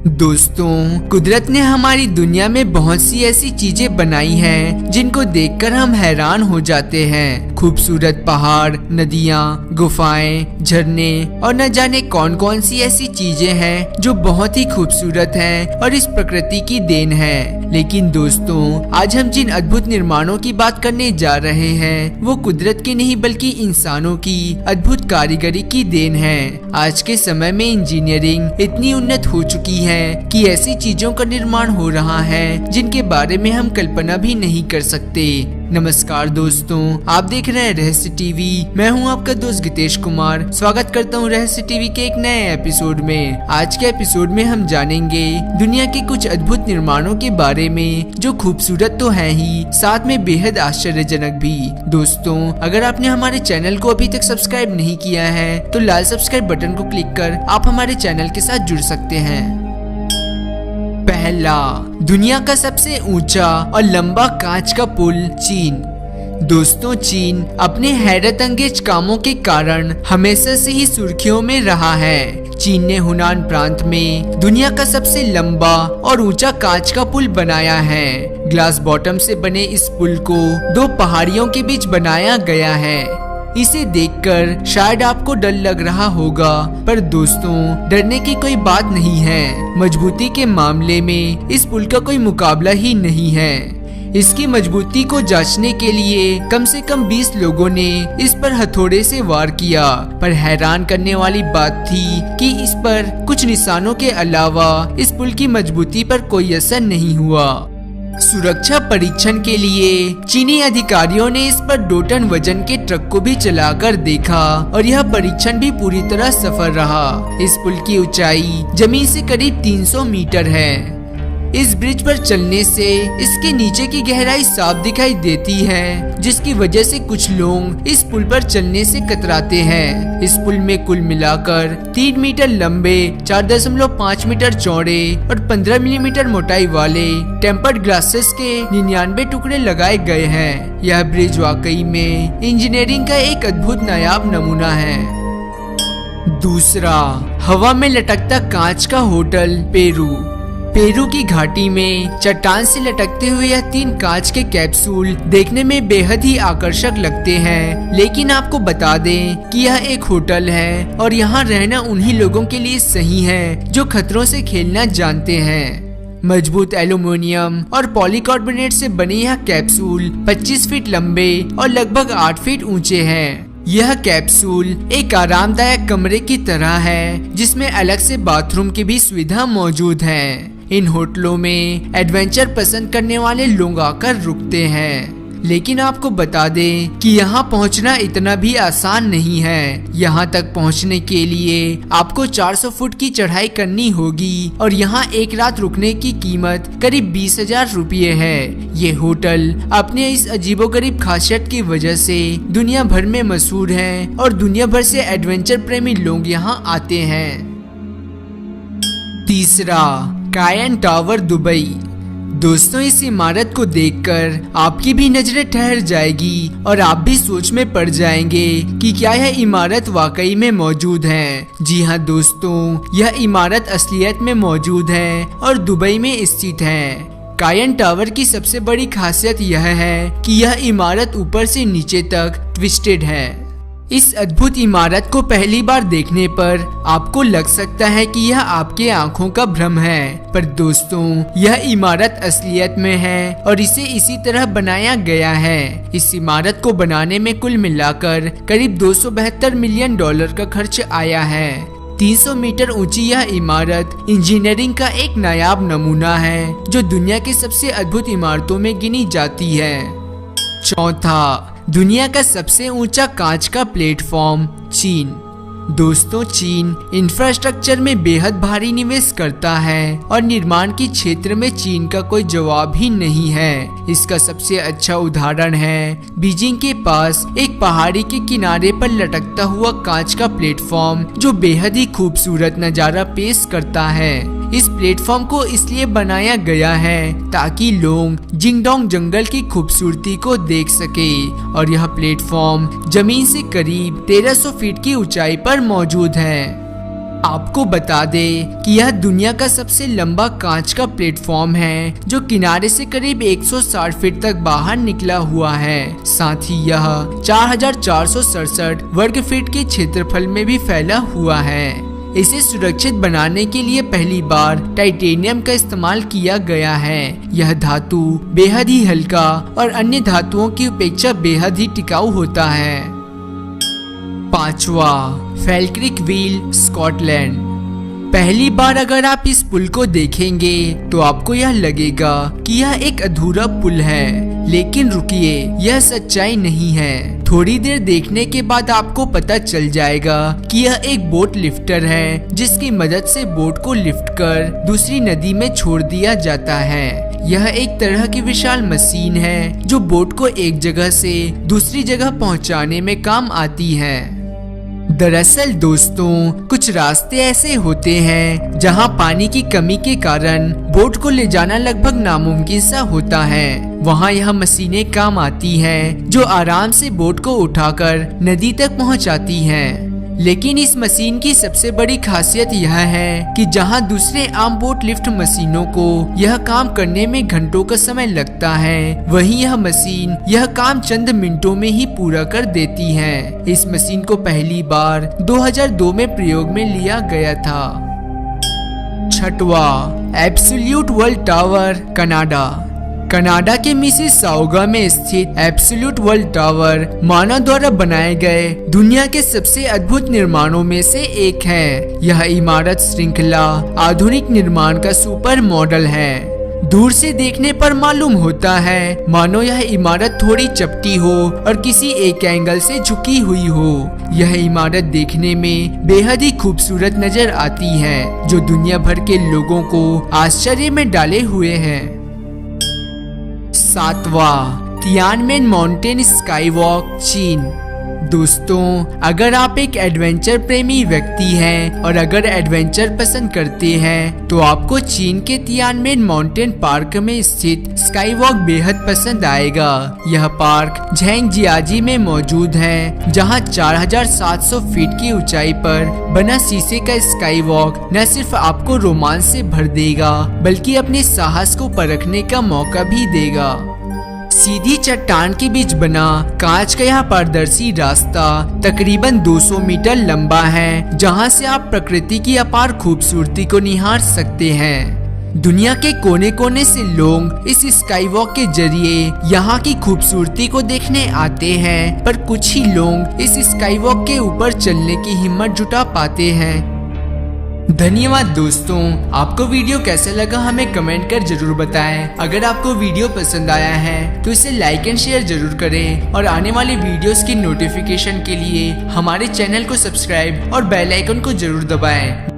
दोस्तों, कुदरत ने हमारी दुनिया में बहुत सी ऐसी चीजें बनाई हैं जिनको देखकर हम हैरान हो जाते हैं। खूबसूरत पहाड़, नदियाँ, गुफाएं, झरने और न जाने कौन कौन सी ऐसी चीजें हैं जो बहुत ही खूबसूरत हैं और इस प्रकृति की देन है। लेकिन दोस्तों, आज हम जिन अद्भुत निर्माणों की बात करने जा रहे हैं वो कुदरत की नहीं बल्कि इंसानों की अद्भुत कारीगरी की देन है। आज के समय में इंजीनियरिंग इतनी उन्नत हो चुकी है कि ऐसी चीजों का निर्माण हो रहा है जिनके बारे में हम कल्पना भी नहीं कर सकते। नमस्कार दोस्तों, आप देख रहे हैं रहस्य टीवी। मैं हूं आपका दोस्त गितेश कुमार। स्वागत करता हूं रहस्य टीवी के एक नए एपिसोड में। आज के एपिसोड में हम जानेंगे दुनिया के कुछ अद्भुत निर्माणों के बारे में जो खूबसूरत तो है ही, साथ में बेहद आश्चर्यजनक भी। दोस्तों, अगर आपने हमारे चैनल को अभी तक सब्सक्राइब नहीं किया है तो लाल सब्सक्राइब बटन को क्लिक कर आप हमारे चैनल के साथ जुड़ सकते हैं। पहला, दुनिया का सबसे ऊंचा और लंबा कांच का पुल, चीन। दोस्तों, चीन अपने हैरत अंगेज कामों के कारण हमेशा से ही सुर्खियों में रहा है। चीन ने हुनान प्रांत में दुनिया का सबसे लंबा और ऊंचा कांच का पुल बनाया है। ग्लास बॉटम से बने इस पुल को दो पहाड़ियों के बीच बनाया गया है। इसे देखकर शायद आपको डर लग रहा होगा, पर दोस्तों, डरने की कोई बात नहीं है। मजबूती के मामले में इस पुल का कोई मुकाबला ही नहीं है। इसकी मजबूती को जांचने के लिए कम से कम 20 लोगों ने इस पर हथौड़े से वार किया, पर हैरान करने वाली बात थी कि इस पर कुछ निशानों के अलावा इस पुल की मजबूती पर कोई असर नहीं हुआ। सुरक्षा परीक्षण के लिए चीनी अधिकारियों ने इस पर 2 टन वजन के ट्रक को भी चलाकर देखा और यह परीक्षण भी पूरी तरह सफल रहा। इस पुल की ऊंचाई जमीन से करीब 300 मीटर है। इस ब्रिज पर चलने से इसके नीचे की गहराई साफ दिखाई देती है, जिसकी वजह से कुछ लोग इस पुल पर चलने से कतराते हैं। इस पुल में कुल मिलाकर 3 मीटर लंबे, 4.5 मीटर चौड़े और 15 मिलीमीटर मोटाई वाले टेम्पर्ड ग्लासेस के 99 टुकड़े लगाए गए हैं। यह ब्रिज वाकई में इंजीनियरिंग का एक अद्भुत नायाब नमूना है। दूसरा, हवा में लटकता कांच का होटल, पेरू। पेरू की घाटी में चट्टान से लटकते हुए यह 3 कांच के कैप्सूल देखने में बेहद ही आकर्षक लगते हैं। लेकिन आपको बता दें कि यह एक होटल है और यहाँ रहना उन्हीं लोगों के लिए सही है जो खतरों से खेलना जानते हैं। मजबूत एल्यूमिनियम और पॉलीकार्बोनेट से बने यह कैप्सूल 25 फीट लंबे और लगभग 8 फीट ऊंचे हैं। यह कैप्सूल एक आरामदायक कमरे की तरह है जिसमें अलग से बाथरूम की भी सुविधा मौजूद है। इन होटलों में एडवेंचर पसंद करने वाले लोग आकर रुकते हैं। लेकिन आपको बता दें कि यहाँ पहुँचना इतना भी आसान नहीं है। यहाँ तक पहुँचने के लिए आपको 400 फुट की चढ़ाई करनी होगी और यहाँ एक रात रुकने की कीमत करीब 20,000 रुपये है। ये होटल अपने इस अजीबोगरीब खासियत की वजह से दुनिया भर में मशहूर है और दुनिया भर से एडवेंचर प्रेमी लोग यहाँ आते हैं। तीसरा, कायन टावर, दुबई। दोस्तों, इस इमारत को देखकर आपकी भी नजरें ठहर जाएगी और आप भी सोच में पड़ जाएंगे कि क्या यह इमारत वाकई में मौजूद है। जी हाँ दोस्तों, यह इमारत असलियत में मौजूद है और दुबई में स्थित है। कायन टावर की सबसे बड़ी खासियत यह है कि यह इमारत ऊपर से नीचे तक ट्विस्टेड है। इस अद्भुत इमारत को पहली बार देखने पर आपको लग सकता है कि यह आपके आंखों का भ्रम है, पर दोस्तों, यह इमारत असलियत में है और इसे इसी तरह बनाया गया है। इस इमारत को बनाने में कुल मिलाकर करीब $272 मिलियन का खर्च आया है। 300 मीटर ऊंची यह इमारत इंजीनियरिंग का एक नायाब नमूना है जो दुनिया की सबसे अद्भुत इमारतों में गिनी जाती है। चौथा, दुनिया का सबसे ऊंचा कांच का प्लेटफॉर्म, चीन। दोस्तों, चीन इंफ्रास्ट्रक्चर में बेहद भारी निवेश करता है और निर्माण के क्षेत्र में चीन का कोई जवाब ही नहीं है। इसका सबसे अच्छा उदाहरण है बीजिंग के पास एक पहाड़ी के किनारे पर लटकता हुआ कांच का प्लेटफॉर्म जो बेहद ही खूबसूरत नजारा पेश करता है। इस प्लेटफॉर्म को इसलिए बनाया गया है ताकि लोग जिंगडोंग जंगल की खूबसूरती को देख सके और यह प्लेटफॉर्म जमीन से करीब 1300 फीट की ऊंचाई पर मौजूद है। आपको बता दे कि यह दुनिया का सबसे लंबा कांच का प्लेटफॉर्म है जो किनारे से करीब 160 फीट तक बाहर निकला हुआ है। साथ ही यह 4,467 वर्ग फीट के क्षेत्रफल में भी फैला हुआ है। इसे सुरक्षित बनाने के लिए पहली बार टाइटेनियम का इस्तेमाल किया गया है। यह धातु बेहद ही हल्का और अन्य धातुओं की अपेक्षा बेहद ही टिकाऊ होता है। 5वां, फेल्क्रिक व्हील, स्कॉटलैंड। पहली बार अगर आप इस पुल को देखेंगे तो आपको यह लगेगा कि यह एक अधूरा पुल है, लेकिन रुकिए, यह सच्चाई नहीं है। थोड़ी देर देखने के बाद आपको पता चल जाएगा कि यह एक बोट लिफ्टर है, जिसकी मदद से बोट को लिफ्ट कर दूसरी नदी में छोड़ दिया जाता है। यह एक तरह की विशाल मशीन है जो बोट को एक जगह से दूसरी जगह पहुंचाने में काम आती है। दरअसल दोस्तों, कुछ रास्ते ऐसे होते हैं जहां पानी की कमी के कारण बोट को ले जाना लगभग नामुमकिन सा होता है। वहां यह मशीनें काम आती हैं जो आराम से बोट को उठाकर नदी तक पहुंचाती हैं। लेकिन इस मशीन की सबसे बड़ी खासियत यह है कि जहां दूसरे आम बोट लिफ्ट मशीनों को यह काम करने में घंटों का समय लगता है, वहीं यह मशीन यह काम चंद मिनटों में ही पूरा कर देती है। इस मशीन को पहली बार 2002 में प्रयोग में लिया गया था। 6वां, absolute world tower, Canada. Canada के मिसिसाउगा में स्थित एब्सोल्यूट वर्ल्ड टावर मानव द्वारा बनाए गए दुनिया के सबसे अद्भुत निर्माणों में से एक है। यह इमारत श्रृंखला आधुनिक निर्माण का सुपर मॉडल है। दूर से देखने पर मालूम होता है मानो यह इमारत थोड़ी चपटी हो और किसी एक एंगल से झुकी हुई हो। यह इमारत देखने में बेहद ही खूबसूरत नजर आती है, जो दुनिया भर के लोगों को आश्चर्य में डाले हुए है। 7वां, तियानमेन माउंटेन स्काई वॉक, चीन। दोस्तों, अगर आप एक एडवेंचर प्रेमी व्यक्ति हैं और अगर एडवेंचर पसंद करते हैं तो आपको चीन के तियानमेन माउंटेन पार्क में स्थित स्काई वॉक बेहद पसंद आएगा। यह पार्क झेंगजियाजी में मौजूद है, जहां 4,700 फीट की ऊंचाई पर बना शीशे का स्काई वॉक न सिर्फ आपको रोमांच से भर देगा बल्कि अपने साहस को परखने का मौका भी देगा। सीधी चट्टान के बीच बना कांच का यह पारदर्शी रास्ता तकरीबन 200 मीटर लंबा है, जहां से आप प्रकृति की अपार खूबसूरती को निहार सकते हैं। दुनिया के कोने कोने से लोग इस स्काई वॉक के जरिए यहाँ की खूबसूरती को देखने आते हैं, पर कुछ ही लोग इस स्काई वॉक के ऊपर चलने की हिम्मत जुटा पाते हैं। धन्यवाद दोस्तों, आपको वीडियो कैसा लगा हमें कमेंट कर जरूर बताएं। अगर आपको वीडियो पसंद आया है तो इसे लाइक एंड शेयर जरूर करें और आने वाले वीडियोस की नोटिफिकेशन के लिए हमारे चैनल को सब्सक्राइब और बेल आइकन को जरूर दबाएं।